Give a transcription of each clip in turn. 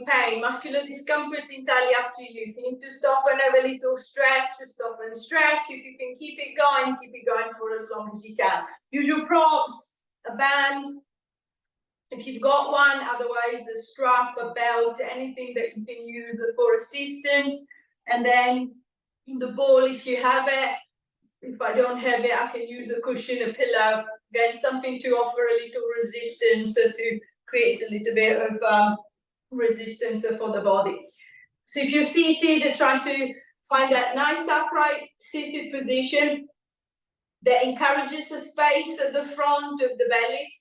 pain. Muscular discomfort, entirely up to you. If you need to stop and have a little stretch, stop and stretch. If you can keep it going for as long as you can. Use your props, a band, if you've got one, otherwise a strap, a belt, anything that you can use for assistance. And then the ball, if you have it. If I don't have it, I can use a cushion, a pillow, again, something to offer a little resistance, to create a little bit of resistance for the body. So if you're seated, trying to find that nice upright seated position that encourages a space at the front of the belly,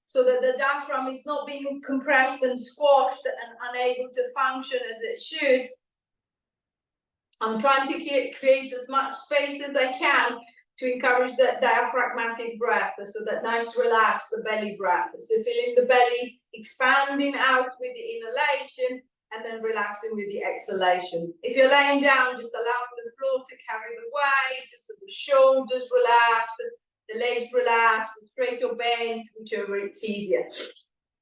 so that the diaphragm is not being compressed and squashed and unable to function as it should. I'm trying to create as much space as I can to encourage that diaphragmatic breath, so that nice relax the belly breath. So feeling the belly expanding out with the inhalation and then relaxing with the exhalation. If you're laying down, just allowing the floor to carry the weight, so the shoulders relax, the legs relax, straight or bent, whichever it's easier.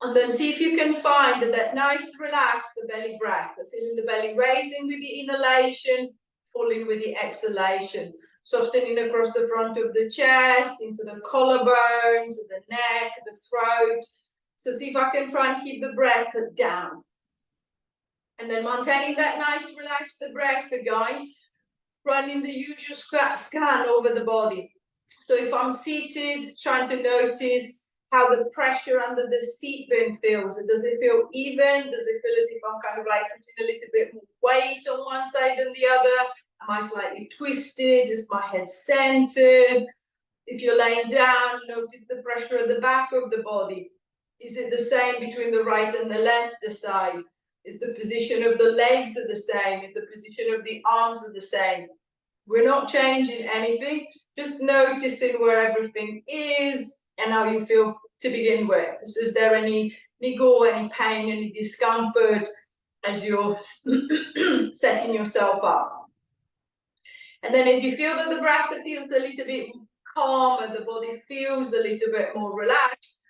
And then see if you can find that nice relax the belly breath, feeling the belly raising with the inhalation, falling with the exhalation, softening across the front of the chest, into the collarbones, the neck, the throat. So see if I can try and keep the breath down. And then maintaining that nice relax the breath going, running the usual scan over the body. So if I'm seated, trying to notice how the pressure under the seat bone feels. Does it feel even? Does it feel as if I'm kind of like putting a little bit more weight on one side than the other? Am I slightly twisted? Is my head centered? If you're laying down, notice the pressure at the back of the body. Is it the same between the right and the left side? Is the position of the legs the same? Is the position of the arms the same? We're not changing anything, just noticing where everything is and how you feel to begin with. So is there any niggle, any pain, any discomfort as you're setting yourself up? And then as you feel that the breath feels a little bit calmer, the body feels a little bit more relaxed,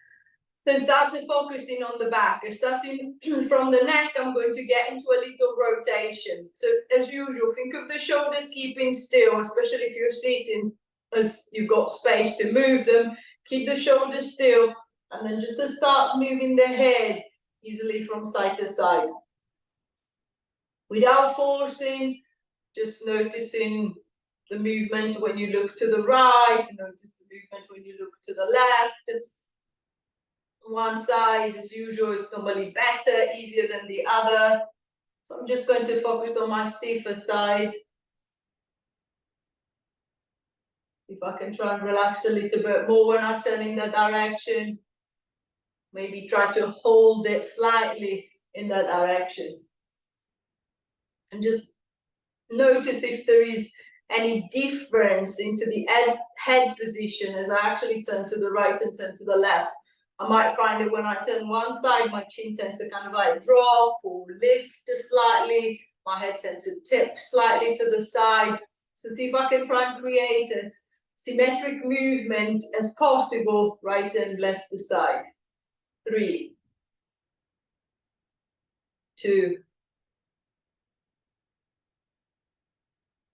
then start to focusing on the back. Starting from the neck, I'm going to get into a little rotation. So as usual, think of the shoulders keeping still, especially if you're sitting, as you've got space to move them. Keep the shoulders still, and then just to start moving the head easily from side to side. Without forcing, just noticing the movement when you look to the right, notice the movement when you look to the left. One side, as usual, is normally better, easier than the other. So I'm just going to focus on my safer side. If I can try and relax a little bit more when I turn in that direction. Maybe try to hold it slightly in that direction. And just notice if there is any difference into the head position as I actually turn to the right and turn to the left. I might find that when I turn one side, my chin tends to kind of like drop or lift slightly. My head tends to tip slightly to the side. So see if I can try and create as symmetric movement as possible, right and left side. 3, 2,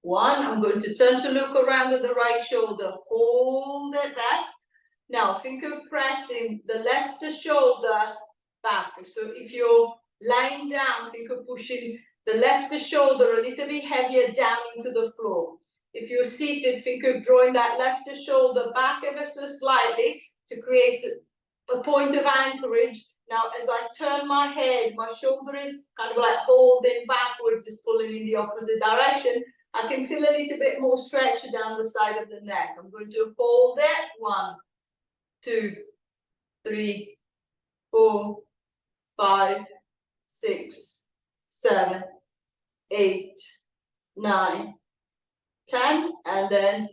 1. I'm going to turn to look around at the right shoulder. Hold it there. Now think of pressing the left shoulder back. So if you're lying down, think of pushing the left shoulder a little bit heavier down into the floor. If you're seated, think of drawing that left shoulder back ever so slightly to create a point of anchorage. Now, as I turn my head, my shoulder is kind of like holding backwards, is pulling in the opposite direction. I can feel a little bit more stretch down the side of the neck. I'm going to hold it. 1, 2, 3, 4, 5, 6, 7, 8, 9, 10, and then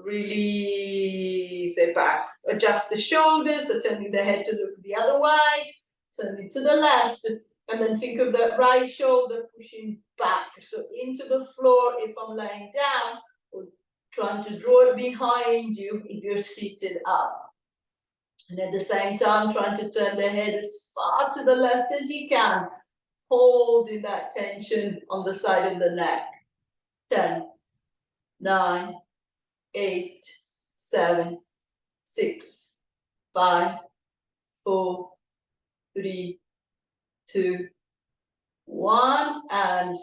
release it back. Adjust the shoulders, so turning the head to look the other way, turn it to the left, and then think of the right shoulder pushing back, so into the floor if I'm laying down, or trying to draw it behind you if you're seated up. And at the same time, trying to turn the head as far to the left as you can. holding that tension on the side of the neck. 10, 9, 8, 7, 6, 5, 4, 3, 2, 1, and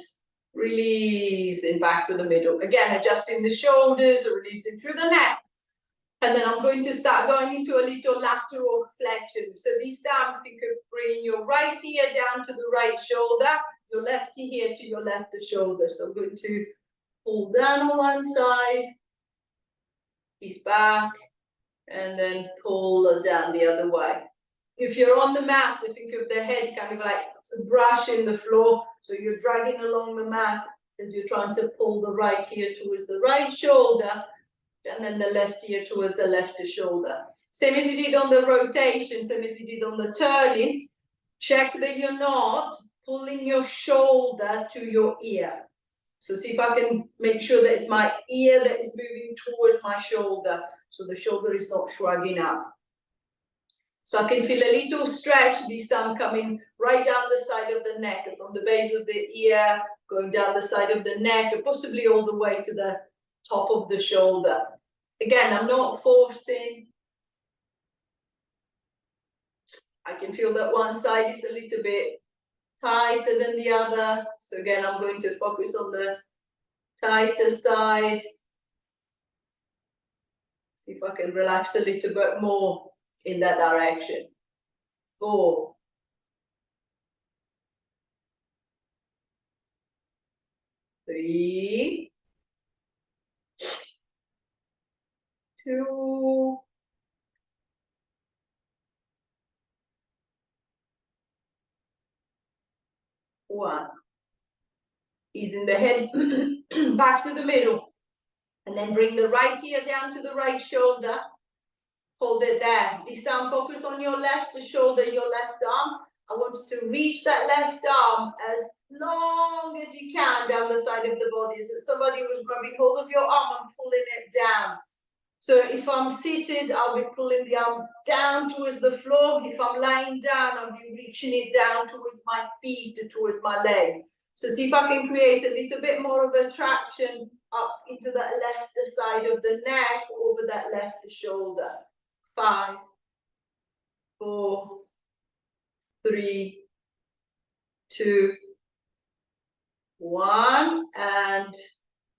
releasing back to the middle. Again, adjusting the shoulders, releasing through the neck. And then I'm going to start going into a little lateral flexion. So this time, think of bringing your right ear down to the right shoulder, your left ear to your left shoulder. So I'm going to pull down on one side, piece back, and then pull down the other way. If you're on the mat, think of the head kind of like brushing the floor. So you're dragging along the mat as you're trying to pull the right ear towards the right shoulder, and then the left ear towards the left shoulder. Same as you did on the rotation, same as you did on the turning. Check that you're not pulling your shoulder to your ear. So see if I can make sure that it's my ear that is moving towards my shoulder, so the shoulder is not shrugging up. So I can feel a little stretch this time coming right down the side of the neck, from the base of the ear, going down the side of the neck, and possibly all the way to the top of the shoulder. Again, I'm not forcing. I can feel that one side is a little bit tighter than the other. So again, I'm going to focus on the tighter side. See if I can relax a little bit more in that direction. 4, 3, 2, 1. Easing the head back to the middle. And then bring the right ear down to the right shoulder. Hold it there. This time focus on your left shoulder, your left arm. I want you to reach that left arm as long as you can down the side of the body. As if somebody was grabbing hold of your arm and pulling it down. So if I'm seated, I'll be pulling the arm down towards the floor. If I'm lying down, I'll be reaching it down towards my feet, towards my leg. So see if I can create a little bit more of a traction up into that left side of the neck, over that left shoulder. 5, 4, 3, 2, 1, and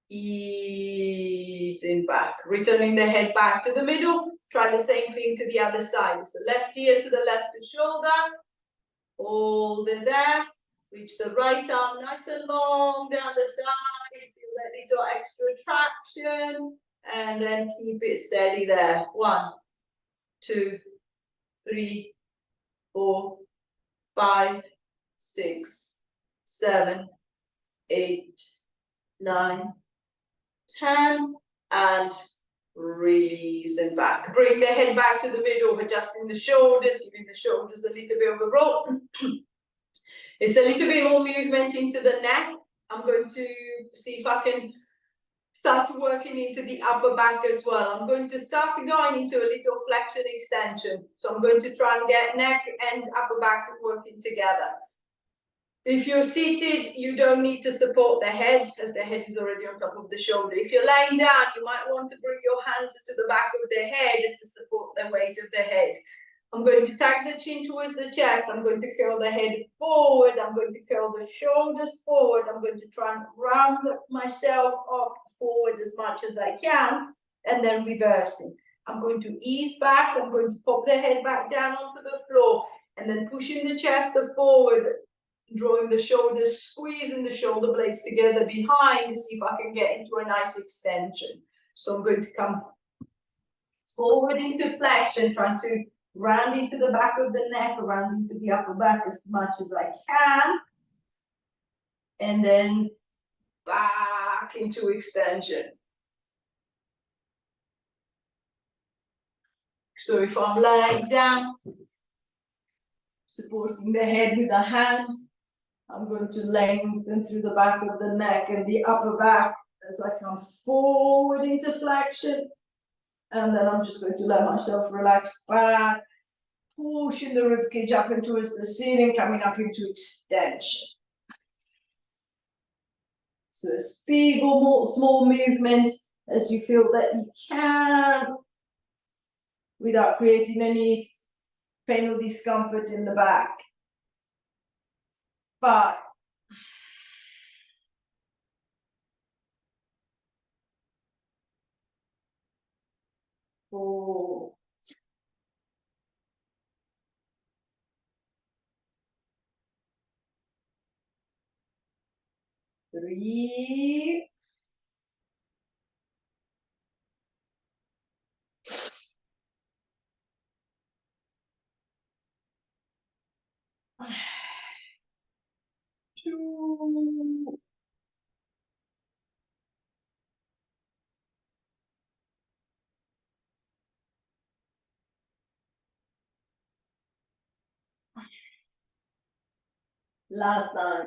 easing back, returning the head back to the middle. Try the same thing to the other side. So left ear to the left shoulder, hold it there, reach the right arm nice and long down the side, feel that little extra traction, and then keep it steady there. 1, 2, 3, 4, 5, 6, 7, 8, 9, 10, and release and back. Bring the head back to the middle, adjusting the shoulders, giving the shoulders a little bit of a roll. It's a little bit more movement into the neck. I'm going to see if I can start working into the upper back as well. I'm going to start going into a little flexion extension. So I'm going to try and get neck and upper back working together. If you're seated, you don't need to support the head, as the head is already on top of the shoulder. If you're lying down, you might want to bring your hands to the back of the head to support the weight of the head. I'm going to tuck the chin towards the chest. I'm going to curl the head forward. I'm going to curl the shoulders forward. I'm going to try and round myself up forward as much as I can, and then reversing. I'm going to ease back. I'm going to pop the head back down onto the floor, and then pushing the chest forward, drawing the shoulders, squeezing the shoulder blades together behind to see if I can get into a nice extension. So I'm going to come forward into flexion, trying to round into the back of the neck, round into the upper back as much as I can. And then back into extension. So if I'm lying down, supporting the head with a hand, I'm going to lengthen through the back of the neck and the upper back as I come forward into flexion. And then I'm just going to let myself relax back, pushing the ribcage up and towards the ceiling, coming up into extension. So as big or more small movement as you feel that you can, without creating any pain or discomfort in the back. 5, 4, 3, 2, last time.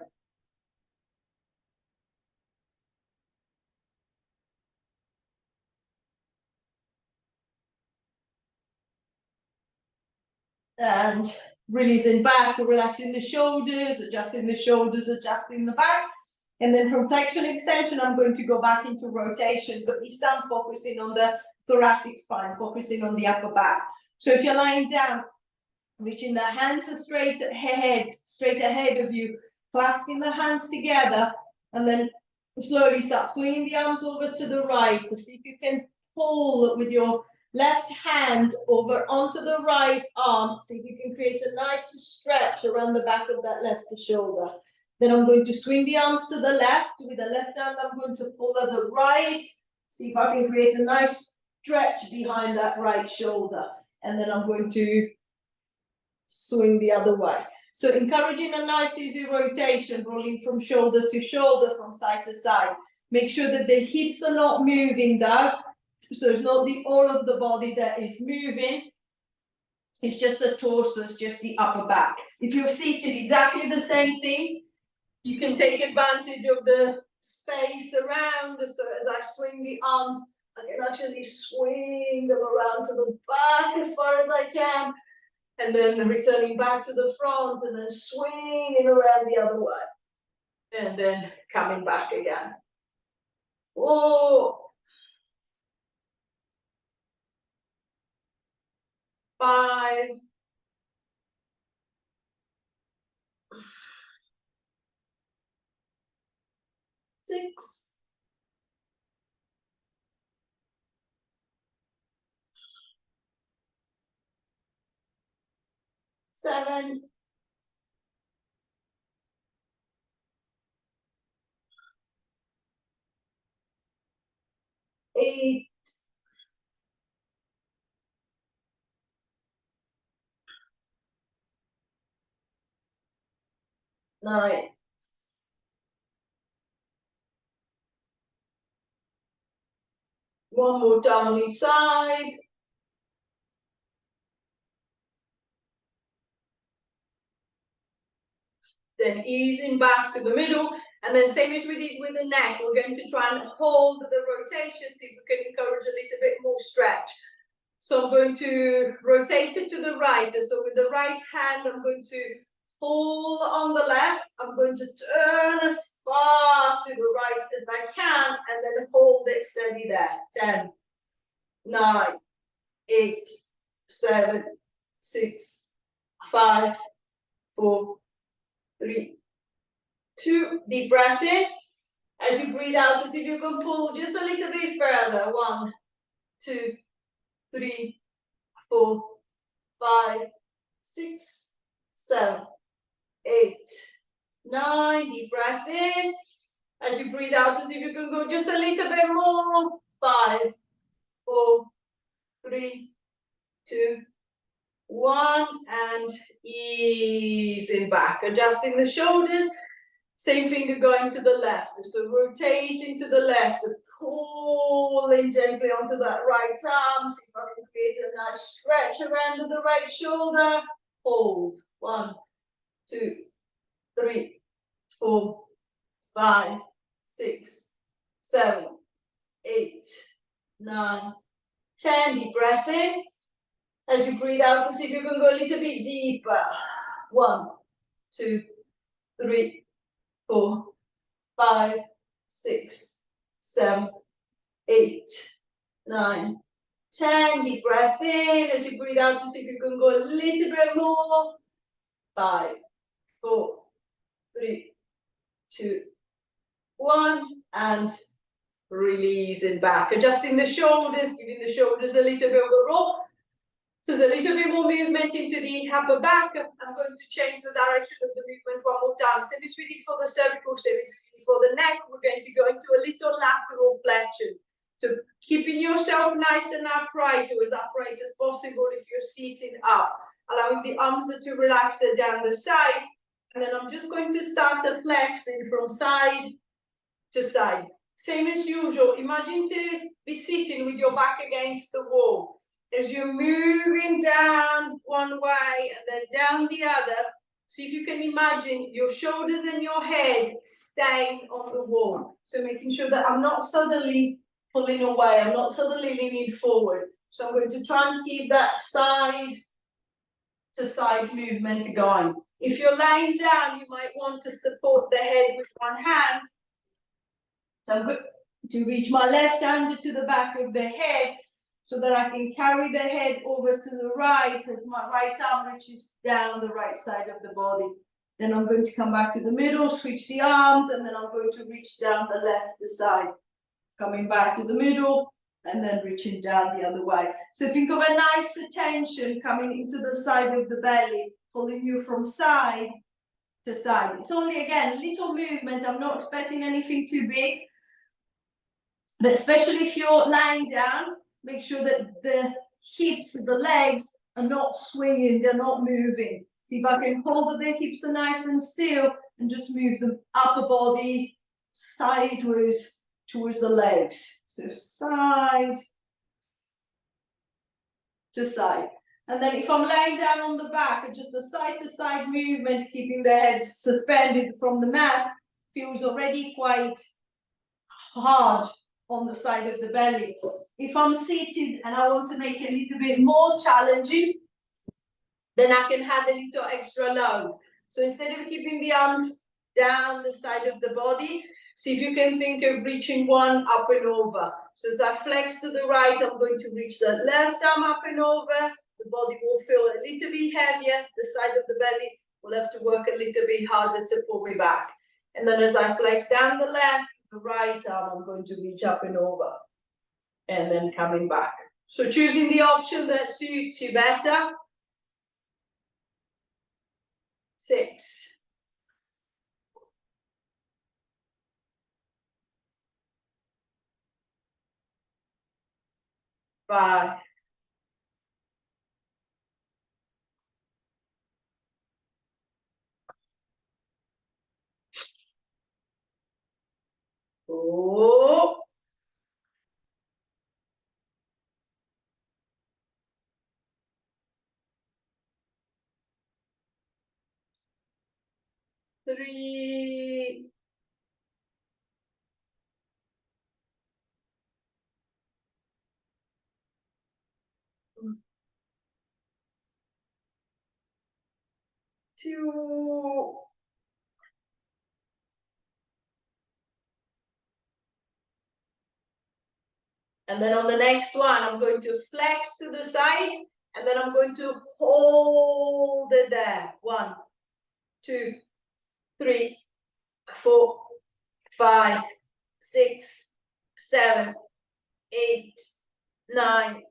And releasing back, relaxing the shoulders, adjusting the back. And then from flexion extension, I'm going to go back into rotation, but this time focusing on the thoracic spine, focusing on the upper back. So if you're lying down, reaching the hands straight ahead of you, clasping the hands together, and then slowly start swinging the arms over to the right to see if you can pull with your left hand over onto the right arm. See if you can create a nice stretch around the back of that left shoulder. Then I'm going to swing the arms to the left. With the left hand, I'm going to pull at the right. See if I can create a nice stretch behind that right shoulder. And then I'm going to swing the other way. So encouraging a nice easy rotation, rolling from shoulder to shoulder, from side to side. Make sure that the hips are not moving though. So it's not the all of the body that is moving. It's just the torso, it's just the upper back. If you're seated, exactly the same thing. You can take advantage of the space around. So as I swing the arms, I can actually swing them around to the back as far as I can. And then returning back to the front and then swinging around the other way. And then coming back again. 4, 5, 6, 7, 8, 9, 1 more time on each side. Then easing back to the middle. And then same as we did with the neck, we're going to try and hold the rotation, see if we can encourage a little bit more stretch. So I'm going to rotate it to the right. So with the right hand, I'm going to pull on the left. I'm going to turn as far to the right as I can and then hold it steady there. 10, 9, 8, 7, 6, 5, 4, 3, 2. Deep breath in. As you breathe out, as if you can pull just a little bit further. 1, 2, 3, 4, 5, 6, 7, 8, 9. Deep breath in. As you breathe out, as if you can go just a little bit more. 5, 4, 3, 2, 1. And easing back, adjusting the shoulders. Same finger going to the left. So rotating to the left, pulling gently onto that right arm. See if I can create a nice stretch around the right shoulder. Hold. 1, 2, 3, 4, 5, 6, 7, 8, 9, 10. Deep breath in. As you breathe out, to see if you can go a little bit deeper. 1, 2, 3, 4, 5, 6, 7, 8, 9, 10. Deep breath in. As you breathe out, just see if you can go a little bit more. 5, 4, 3, 2, 1. And releasing back. Adjusting the shoulders, giving the shoulders a little bit of a roll. So there's a little bit more movement into the upper back. I'm going to change the direction of the movement one more time. Same as we did for the cervical, same as we did for the neck. We're going to go into a little lateral flexion. So keeping yourself nice and upright, or as upright as possible if you're sitting up. Allowing the arms to relax down the side. And then I'm just going to start the flexing from side to side. Same as usual. Imagine to be sitting with your back against the wall. As you're moving down one way and then down the other, see if you can imagine your shoulders and your head staying on the wall. So making sure that I'm not suddenly pulling away, I'm not suddenly leaning forward. So I'm going to try and keep that side to side movement going. If you're lying down, you might want to support the head with one hand. So I'm going to reach my left hand to the back of the head, so that I can carry the head over to the right as my right arm reaches down the right side of the body. Then I'm going to come back to the middle, switch the arms, and then I'm going to reach down the left side. Coming back to the middle, and then reaching down the other way. So think of a nice tension coming into the side of the belly, pulling you from side to side. It's only, again, little movement. I'm not expecting anything too big. But especially if you're lying down, make sure that the hips, the legs are not swinging, they're not moving. See if I can hold that the hips are nice and still and just move the upper body sideways towards the legs. So side to side. And then if I'm laying down on the back, just a side to side movement, keeping the head suspended from the mat, feels already quite hard on the side of the belly. If I'm seated and I want to make it a little bit more challenging, then I can add a little extra load. So instead of keeping the arms down the side of the body, see if you can think of reaching one up and over. So as I flex to the right, I'm going to reach the left arm up and over. The body will feel a little bit heavier. The side of the belly will have to work a little bit harder to pull me back. And then as I flex down the left, the right arm, I'm going to reach up and over. And then coming back. So choosing the option that suits you better. 6. 5. 4. 3. 2. And then on the next one, I'm going to flex to the side, and then I'm going to hold it there. 1, 2, 3, 4, 5, 6, 7, 8, 9,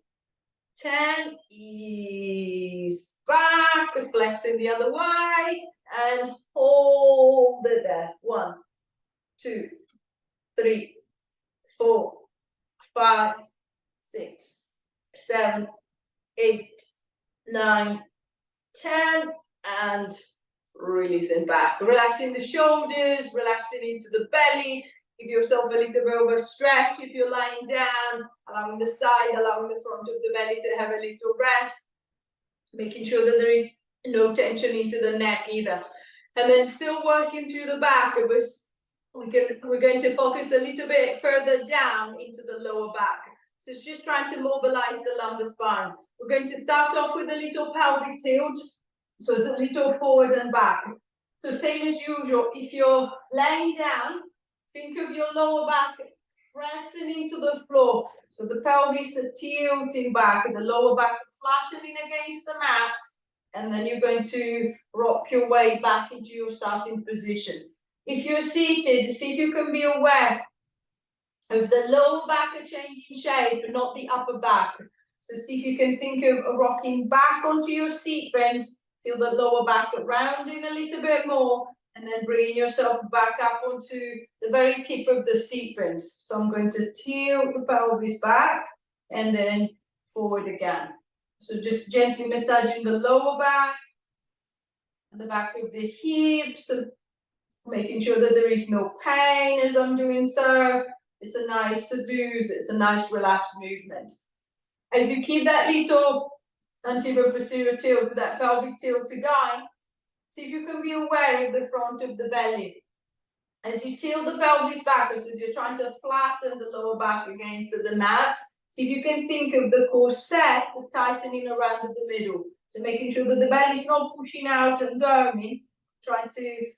10. Ease back, flexing the other way, and hold it there. 1, 2, 3, 4, 5, 6, 7, 8, 9, 10, and releasing back. Relaxing the shoulders, relaxing into the belly. Give yourself a little bit of a stretch if you're lying down, allowing the side, allowing the front of the belly to have a little rest. Making sure that there is no tension into the neck either. And then still working through the back. We're going to focus a little bit further down into the lower back. So it's just trying to mobilize the lumbar spine. We're going to start off with a little pelvic tilt. So it's a little forward and back. So same as usual, if you're laying down, Think of your lower back pressing into the floor. So the pelvis is tilting back and the lower back flattening against the mat. And then you're going to rock your way back into your starting position. If you're seated, see if you can be aware of the lower back changing shape and not the upper back. So see if you can think of rocking back onto your seat bends, feel the lower back rounding a little bit more, and then bringing yourself back up onto the very tip of the seat bends. So I'm going to tilt the pelvis back and then forward again. So just gently massaging the lower back and the back of the hips, and making sure that there is no pain as I'm doing so. It's a nice loose, it's a nice relaxed movement. As you keep that little anterior posterior tilt, that pelvic tilt going, see if you can be aware of the front of the belly. As you tilt the pelvis backwards, as you're trying to flatten the lower back against the mat, see if you can think of the corset tightening around the middle. So making sure that the belly is not pushing out and going, trying to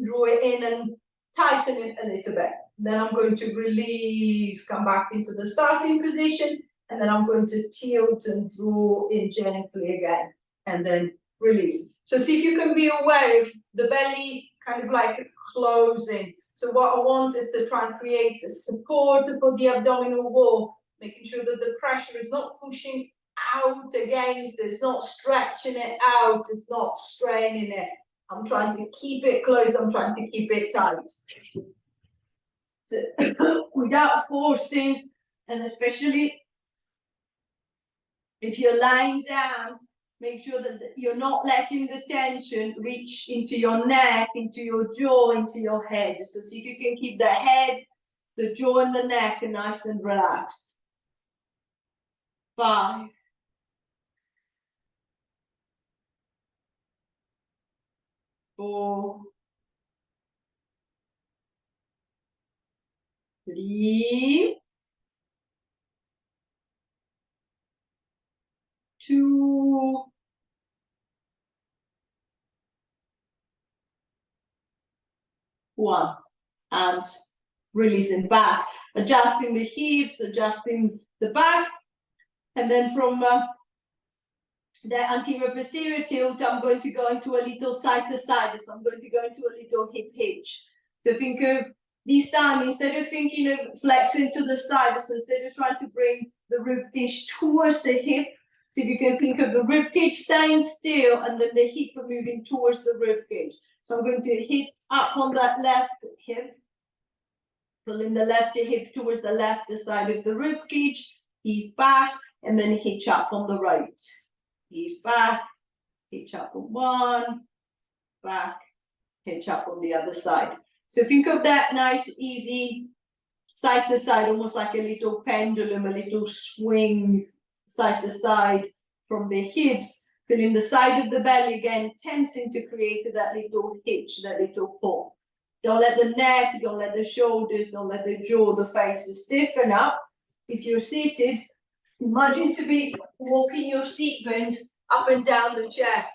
draw it in and tighten it a little bit. Then I'm going to release, come back into the starting position, and then I'm going to tilt and draw in gently again, and then release. So see if you can be aware of the belly kind of like closing. So what I want is to try and create a support for the abdominal wall, making sure that the pressure is not pushing out against it, it's not stretching it out, it's not straining it. I'm trying to keep it close, I'm trying to keep it tight. So, without forcing, and especially if you're lying down, make sure that you're not letting the tension reach into your neck, into your jaw, into your head. So see if you can keep the head, the jaw and the neck nice and relaxed. 5, 4, 3, 2, 1, and releasing back, adjusting the hips, adjusting the back, and then from the anterior posterior tilt, I'm going to go into a little side to side, so I'm going to go into a little hip hitch. So think of this time, instead of thinking of flexing to the side, so instead of trying to bring the rib cage towards the hip, so you can think of the rib cage staying still and then the hip moving towards the rib cage. So I'm going to hit up on that left hip, pulling the left hip towards the left side of the rib cage, he's back, and then hitch up on the right. He's back, hitch up on one, back, hitch up on the other side. So think of that nice, easy, side to side, almost like a little pendulum, a little swing, side to side from the hips, feeling the side of the belly again, tensing to create that little hitch, that little pull. Don't let the neck, don't let the shoulders, don't let the jaw, the face stiffen up. If you're seated, imagine to be walking your seat bones up and down the chair.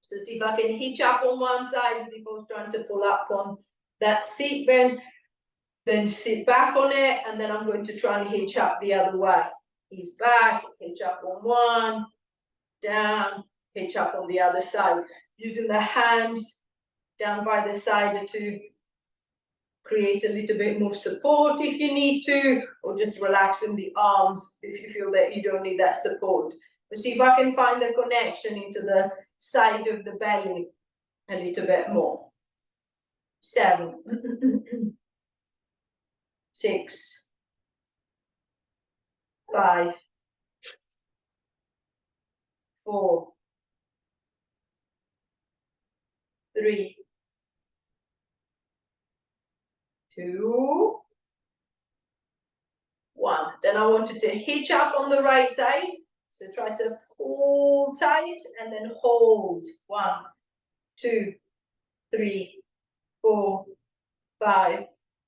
So see if I can hitch up on one side as if I was trying to pull up on that seat bone, then sit back on it, and then I'm going to try and hitch up the other way. He's back, hitch up on one, down, hitch up on the other side. Using the hands down by the side to create a little bit more support if you need to, or just relaxing the arms if you feel that you don't need that support. But see if I can find the connection into the side of the belly a little bit more. 7, 6, 5, 4, 3, 2, 1. Then I wanted to hitch up on the right side. So try to pull tight and then hold. 1, 2, 3, 4, 5,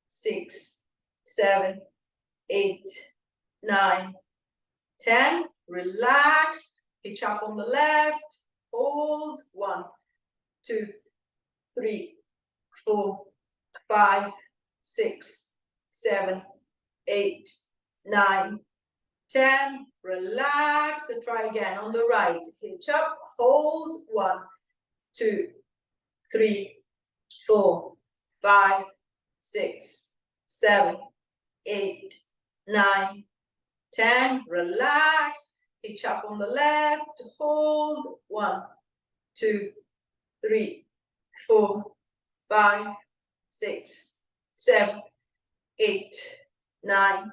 6, 7, 8, 9, 10. Relax. Hitch up on the left. Hold. 1, 2, 3, 4, 5, 6, 7, 8, 9, 10. Relax. So try again on the right. Hitch up, hold. 1, 2, 3, 4, 5, 6, 7, 8, 9, 10. Relax. Hitch up on the left. Hold. 1, 2, 3, 4, 5, 6, 7, 8, 9,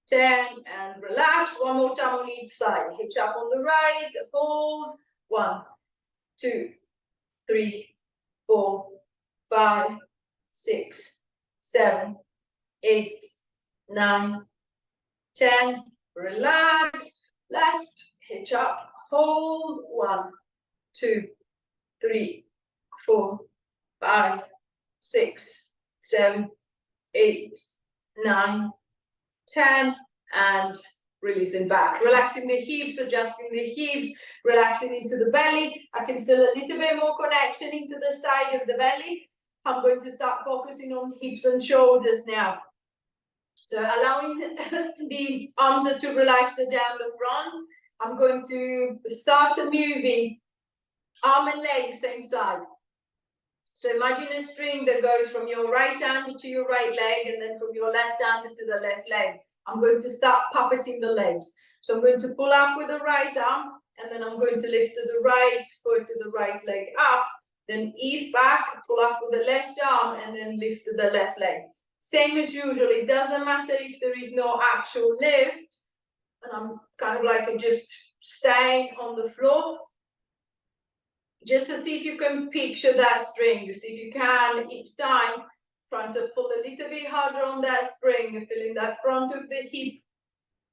10. And relax. One more time on each side. Hitch up on the right. Hold. 1, 2, 3, 4, 5, 6, 7, 8, 9, 10. Relax. Left. Hitch up. Hold. 1, 2, 3, 4, 5, 6, 7, 8, 9, 10. And releasing back. Relaxing the hips, adjusting the hips, relaxing into the belly. I can feel a little bit more connection into the side of the belly. I'm going to start focusing on hips and shoulders now. So allowing the arms to relax down the front. I'm going to start moving arm and leg same side. So imagine a string that goes from your right hand to your right leg and then from your left hand to the left leg. I'm going to start puppeting the legs. So I'm going to pull up with the right arm and then I'm going to lift the right foot to the right leg up. Then ease back, pull up with the left arm and then lift the left leg. Same as usual. It doesn't matter if there is no actual lift. And I'm kind of like just staying on the floor. Just to see if you can picture that string. You see if you can each time trying to pull a little bit harder on that spring. You're feeling that front of the hip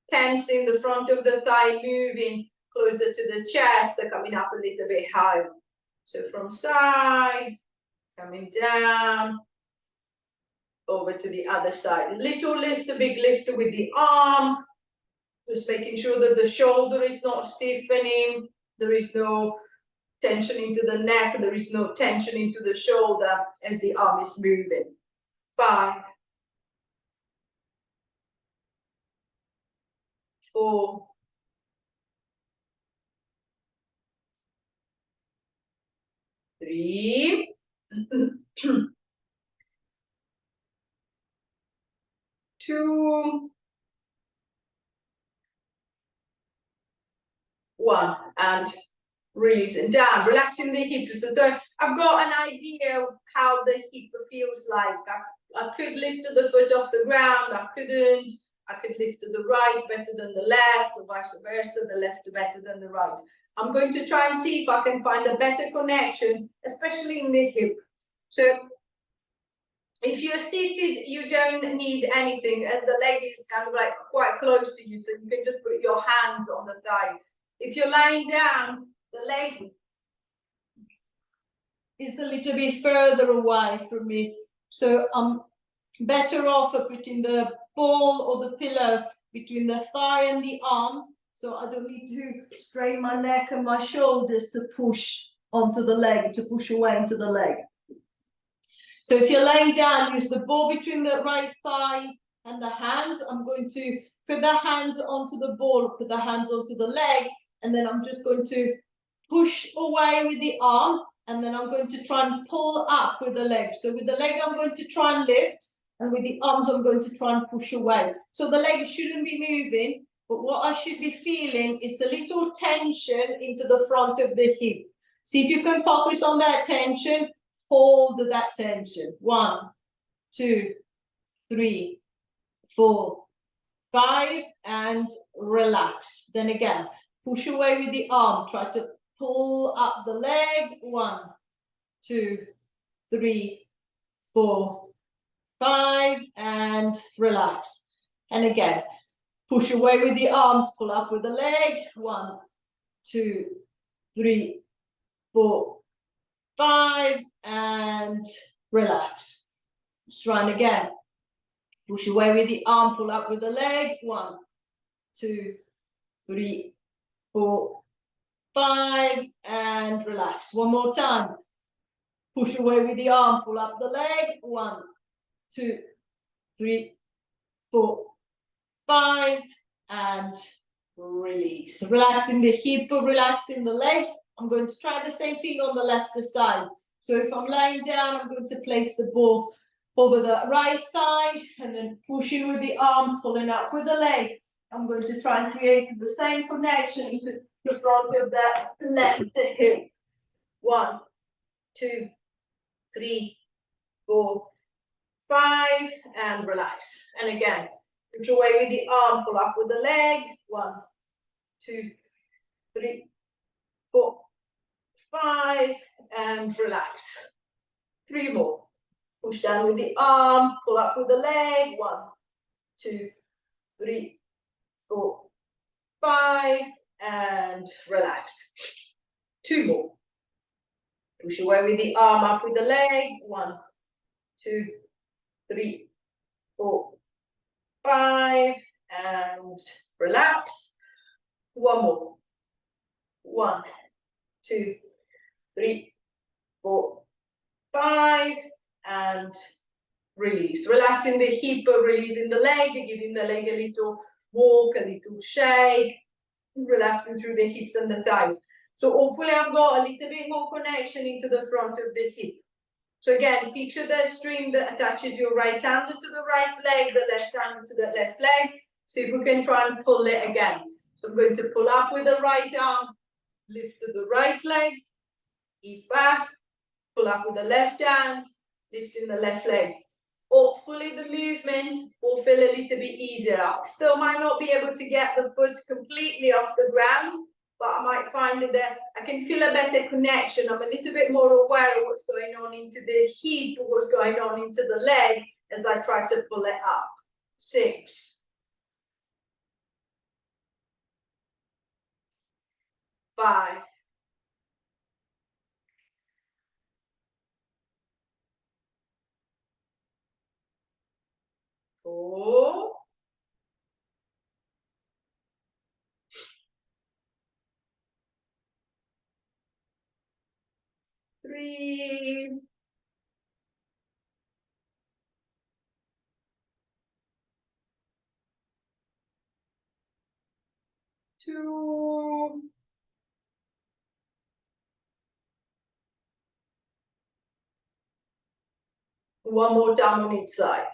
tensing, the front of the thigh moving closer to the chest. They're coming up a little bit higher. So from side, coming down, over to the other side. Little lift, a big lift with the arm. Just making sure that the shoulder is not stiffening. There is no tension into the neck. There is no tension into the shoulder as the arm is moving. 5, 4, 3, 2, 1, and releasing down, relaxing the hips. So I've got an idea of how the hip feels like. I could lift the foot off the ground, I couldn't. I could lift the right better than the left, or vice versa, the left better than the right. I'm going to try and see if I can find a better connection, especially in the hip. So if you're seated, you don't need anything, as the leg is kind of like quite close to you, so you can just put your hands on the thigh. If you're lying down, the leg is a little bit further away from me, so I'm better off putting the ball or the pillow between the thigh and the arms, so I don't need to strain my neck and my shoulders to push onto the leg, to push away into the leg. So if you're laying down, use the ball between the right thigh and the hands. I'm going to put the hands onto the ball, put the hands onto the leg, and then I'm just going to push away with the arm, and then I'm going to try and pull up with the leg. So with the leg, I'm going to try and lift, and with the arms, I'm going to try and push away. So the leg shouldn't be moving, but what I should be feeling is a little tension into the front of the hip. See if you can focus on that tension, hold that tension. 1, 2, 3, 4, 5, and relax. Then again, push away with the arm, try to pull up the leg. 1, 2, 3, 4, 5, and relax. And again, push away with the arms, pull up with the leg. 1, 2, 3, 4, 5, and relax. Let's try again. Push away with the arm, pull up with the leg. 1, 2, 3, 4, 5, and relax. One more time. Push away with the arm, pull up the leg. 1, 2, 3, 4, 5, and release. Relaxing the hip, relaxing the leg. I'm going to try the same thing on the left side. So if I'm lying down, I'm going to place the ball over the right thigh and then pushing with the arm, pulling up with the leg. I'm going to try and create the same connection into the front of the left hip. 1, 2, 3, 4, 5, and relax. And again, push away with the arm, pull up with the leg. 1, 2, 3, 4, 5, and relax. 3 more. Push down with the arm, pull up with the leg. 1, 2, 3, 4, 5, and relax. 2 more. Push away with the arm, up with the leg. 1, 2, 3, 4, 5, and relax. 1 more. 1, 2, 3, 4, 5, and release. Relaxing the hip, releasing the leg, giving the leg a little walk, a little shake, relaxing through the hips and the thighs. So hopefully I've got a little bit more connection into the front of the hip. So again, picture the string that attaches your right hand to the right leg, the left hand to the left leg. See if we can try and pull it again. So I'm going to pull up with the right arm, lift to the right leg, ease back, pull up with the left hand, lifting the left leg. Hopefully the movement will feel a little bit easier. I still might not be able to get the foot completely off the ground, but I might find that I can feel a better connection. I'm a little bit more aware of what's going on into the hip, what's going on into the leg as I try to pull it up. 6, 5, 4, 3, 2, 1 more time on each side.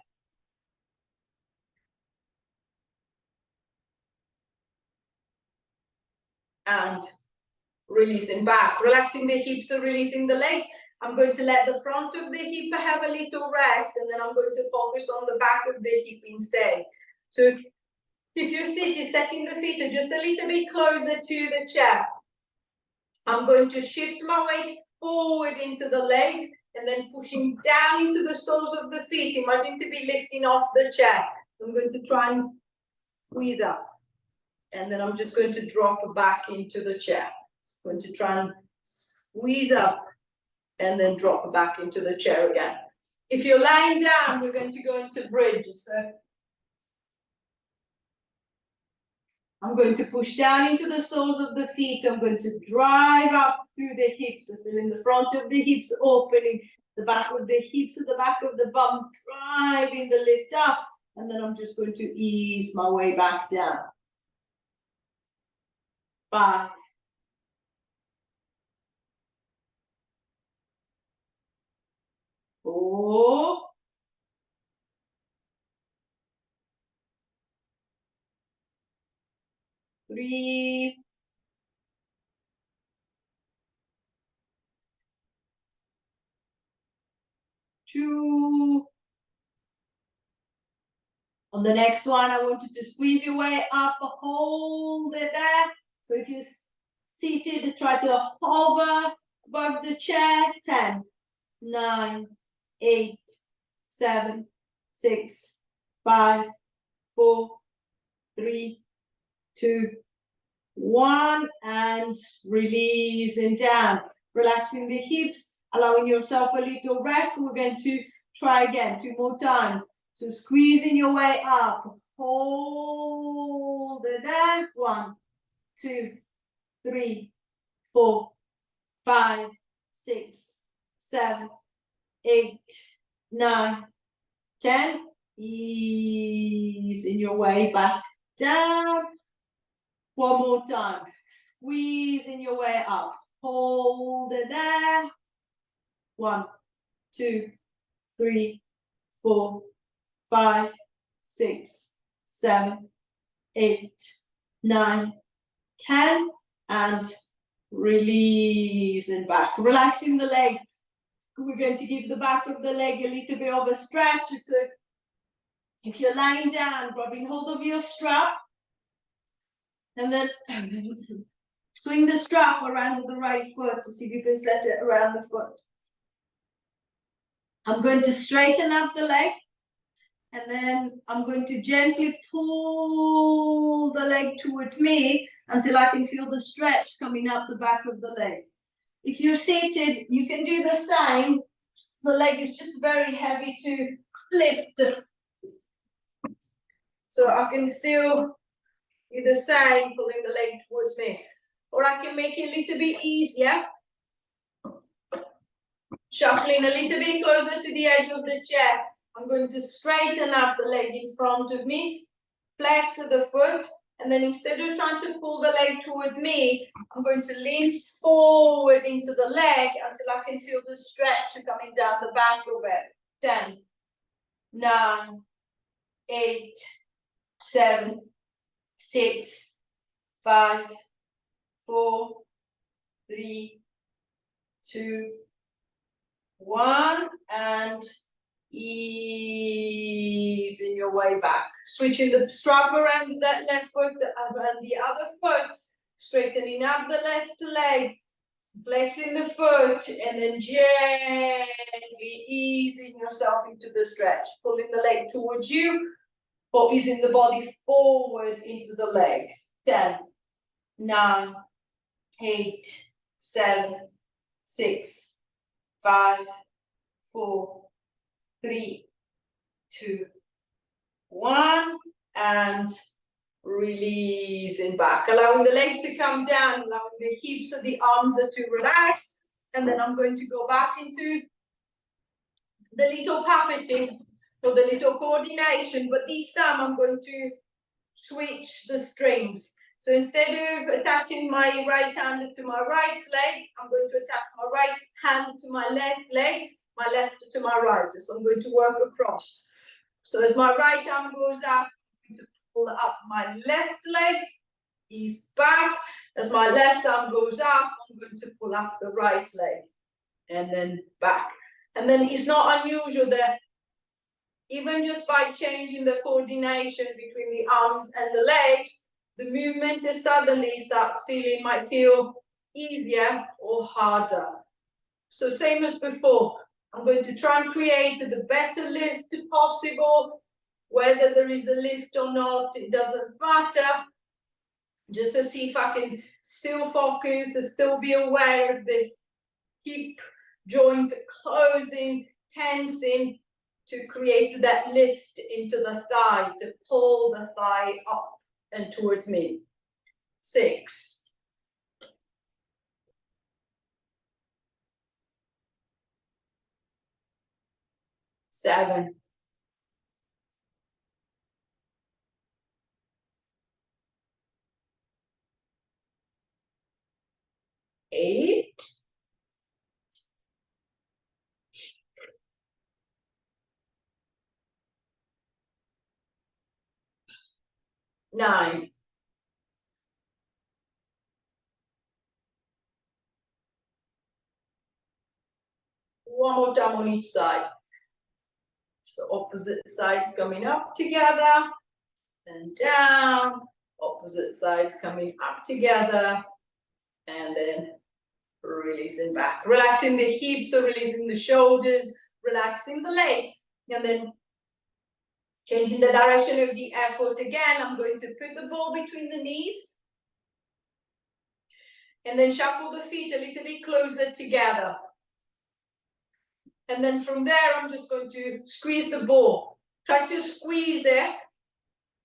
And releasing back, relaxing the hips and releasing the legs. I'm going to let the front of the hip have a little rest, and then I'm going to focus on the back of the hip instead. So if you're sitting, setting the feet just a little bit closer to the chair. I'm going to shift my weight forward into the legs and then pushing down into the soles of the feet. Imagine to be lifting off the chair. I'm going to try and squeeze up. And then I'm just going to drop back into the chair. I'm going to try and squeeze up and then drop back into the chair again. If you're lying down, we're going to go into bridge. So I'm going to push down into the soles of the feet. I'm going to drive up through the hips. So feeling the front of the hips opening, the back of the hips at the back of the bum, driving the lift up. And then I'm just going to ease my way back down. 5, 4, 3, 2. On the next one, I want you to squeeze your way up, hold it there. So if you're seated, try to hover above the chair. 10, 9, 8, 7, 6, 5, 4, 3, 2, 1, and releasing down. Relaxing the hips, allowing yourself a little rest. We're going to try again 2 more times. So squeezing your way up, hold it there. 1, 2, 3, 4, 5, 6, 7, 8, 9, 10. Easing your way back down. One more time. Squeezing your way up. Hold it there. 1, 2, 3, 4, 5, 6, 7, 8, 9, 10, and releasing back. Relaxing the leg. We're going to give the back of the leg a little bit of a stretch. So if you're lying down, grabbing hold of your strap, and then swing the strap around the right foot to see if you can set it around the foot. I'm going to straighten up the leg, and then I'm going to gently pull the leg towards me until I can feel the stretch coming up the back of the leg. If you're seated, you can do the same. The leg is just very heavy to lift. So I can still do the same, pulling the leg towards me. Or I can make it a little bit easier. Shuffling a little bit closer to the edge of the chair. I'm going to straighten up the leg in front of me, flex the foot, and then instead of trying to pull the leg towards me, I'm going to lean forward into the leg until I can feel the stretch coming down the back of it. 10, 9, 8, 7, 6, 5, 4, 3, 2, 1, and easing your way back. Switching the strap around that left foot and the other foot, straightening up the left leg, flexing the foot, and then gently easing yourself into the stretch, pulling the leg towards you, or easing the body forward into the leg. 10, 9, 8, 7, 6, 5, 4, 3, 2, 1, and releasing back, allowing the legs to come down, allowing the hips and the arms to relax, and then I'm going to go back into the little puppeting or the little coordination, but this time I'm going to switch the strings. So instead of attaching my right hand to my right leg, I'm going to attach my right hand to my left leg, my left to my right. So I'm going to work across. So as my right arm goes up, I'm going to pull up my left leg, ease back. As my left arm goes up, I'm going to pull up the right leg, and then back. And then it's not unusual that even just by changing the coordination between the arms and the legs, the movement suddenly might feel easier or harder. So same as before, I'm going to try and create the better lift possible. Whether there is a lift or not, it doesn't matter. Just to see if I can still focus, still be aware of the hip joint closing, tensing, to create that lift into the thigh, to pull the thigh up and towards me. 6, 7, 8, 9, 1 more time on each side. So opposite sides coming up together and down, opposite sides coming up together, and then releasing back. Relaxing the hips, so releasing the shoulders, relaxing the legs, and then changing the direction of the effort again. I'm going to put the ball between the knees, and then shuffle the feet a little bit closer together. And then from there, I'm just going to squeeze the ball. Try to squeeze it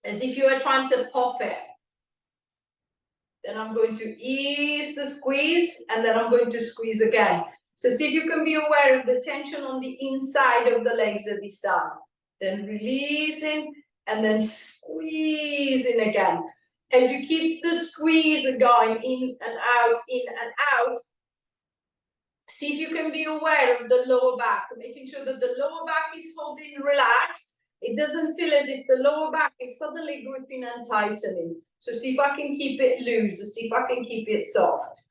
as if you were trying to pop it. Then I'm going to ease the squeeze, and then I'm going to squeeze again. So see if you can be aware of the tension on the inside of the legs at this time. then releasing, and then squeezing again. As you keep the squeeze going in and out, see if you can be aware of the lower back, making sure that the lower back is holding relaxed. It doesn't feel as if the lower back is suddenly gripping and tightening. So see if I can keep it loose, see if I can keep it soft.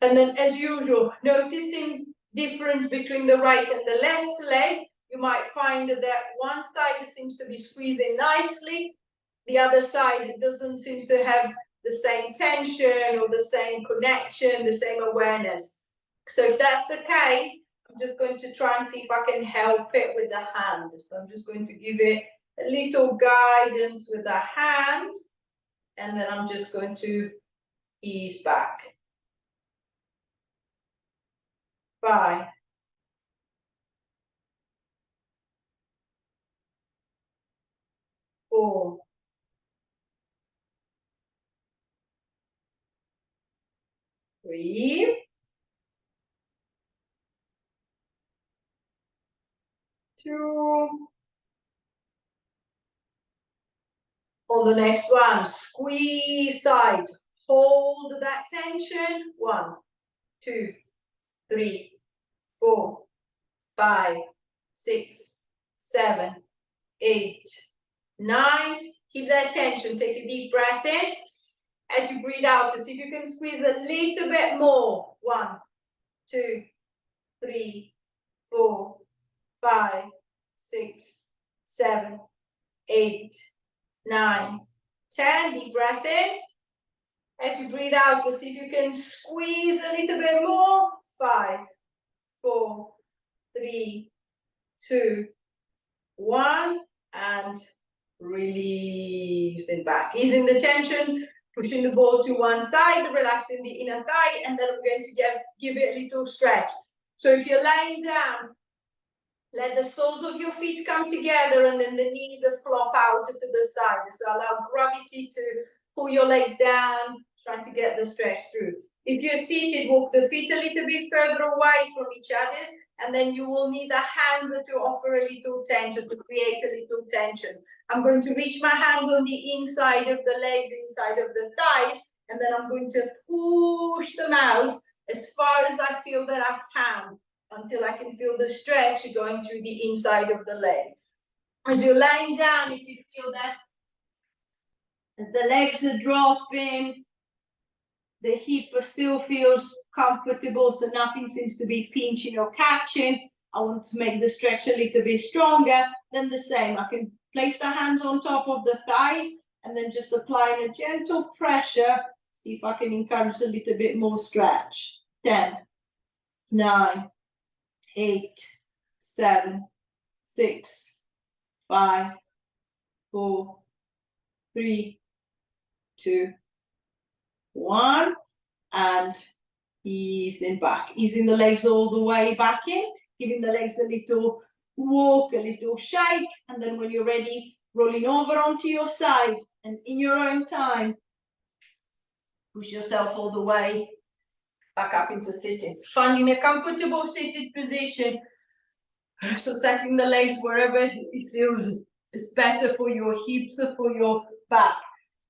And then as usual, noticing difference between the right and the left leg. You might find that one side seems to be squeezing nicely, the other side doesn't seem to have the same tension or the same connection, the same awareness. So if that's the case, I'm just going to try and see if I can help it with the hand. So I'm just going to give it a little guidance with the hand, and then I'm just going to ease back. 5, 4, 3, 2. On the next one, squeeze tight. Hold that tension. 1, 2, 3, 4, 5, 6, 7, 8, 9. Keep that tension. Take a deep breath in. As you breathe out, to see if you can squeeze a little bit more. 1, 2, 3, 4, 5, 6, 7, 8, 9, 10. Deep breath in. As you breathe out, to see if you can squeeze a little bit more. 5, 4, 3, 2, 1, and release it back. Easing the tension, pushing the ball to one side, relaxing the inner thigh, and then I'm going to give it a little stretch. So if you're lying down, let the soles of your feet come together, and then the knees flop out to the side. So allow gravity to pull your legs down, trying to get the stretch through. If you're seated, walk the feet a little bit further away from each other, and then you will need the hands to offer a little tension, to create a little tension. I'm going to reach my hands on the inside of the legs, inside of the thighs, and then I'm going to push them out as far as I feel that I can, until I can feel the stretch going through the inside of the leg. As you're lying down, if you feel that as the legs are dropping, the hip still feels comfortable, so nothing seems to be pinching or catching. I want to make the stretch a little bit stronger. Then the same, I can place the hands on top of the thighs and then just applying a gentle pressure. See if I can encourage a little bit more stretch. 10, 9, 8, 7, 6, 5, 4, 3, 2, 1, and easing back, easing the legs all the way back in, giving the legs a little walk, a little shake, and then when you're ready, rolling over onto your side, and in your own time, push yourself all the way back up into sitting. Finding a comfortable seated position, so setting the legs wherever it feels is better for your hips or for your back.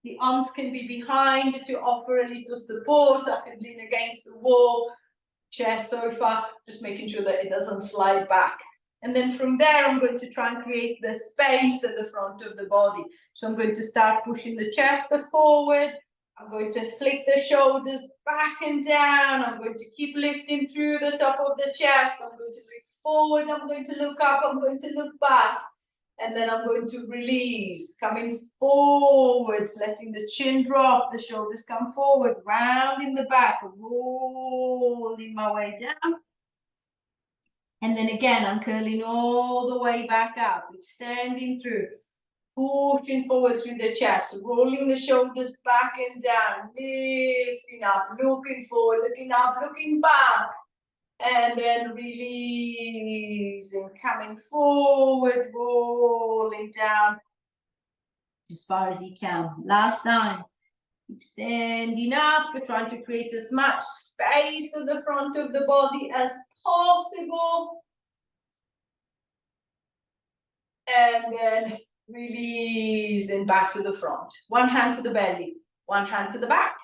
The arms can be behind to offer a little support. I can lean against the wall, chair, sofa, just making sure that it doesn't slide back. And then from there, I'm going to try and create the space at the front of the body. So I'm going to start pushing the chest forward. I'm going to flick the shoulders back and down. I'm going to keep lifting through the top of the chest. I'm going to look forward. I'm going to look up. I'm going to look back. And then I'm going to release, coming forward, letting the chin drop, the shoulders come forward, rounding the back, rolling my way down. And then again, I'm curling all the way back up, extending through, pushing forward through the chest, rolling the shoulders back and down, lifting up, looking forward, looking up, looking back. And then releasing, coming forward, rolling down as far as you can. Last time, extending up, we're trying to create as much space at the front of the body as possible. and then release and back to the front. One hand to the belly, one hand to the back,